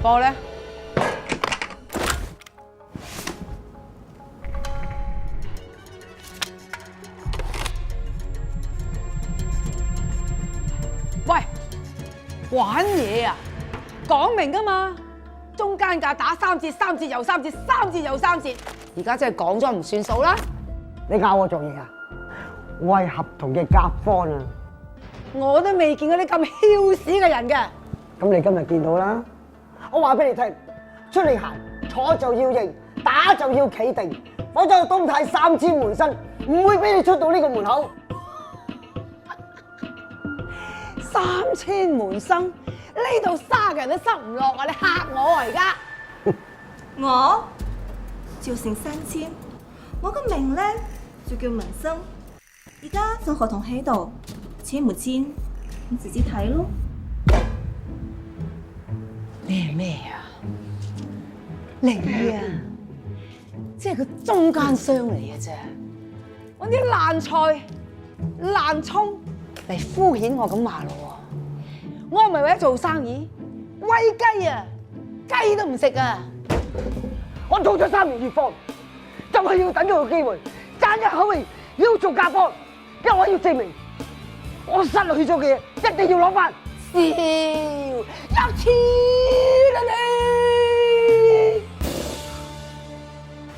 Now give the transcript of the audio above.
貨咧？喂，玩嘢啊！講明㗎嘛，中間價打3折，3折又3折，3折又3折。而家真係講咗唔算數啦！你教我做嘢啊？我係合同嘅甲方啊！我都未見過啲咁囂屎嘅人嘅。咁你今日見到啦！我話俾你聽，出嚟行坐就要認，打就要企定，否則東太3千門生唔會俾你出到呢個門口。3000門生，呢度3個人都塞唔落啊！你嚇我啊！而家我趙成3000，我個名咧就叫文生。而家份合同喺度，簽唔簽？你自己睇咯。你係咩啊？你啊，即係個中間商嚟嘅啫，揾啲爛菜、爛葱嚟敷衍我咁話咯喎！我唔係為咗做生意，餵雞啊，雞都唔食啊！我做咗3年乙方，就係要等咗個機會，爭一口氣要做甲方，因為我要證明我失去咗嘅嘢一定要攞翻。笑，有錢啊你！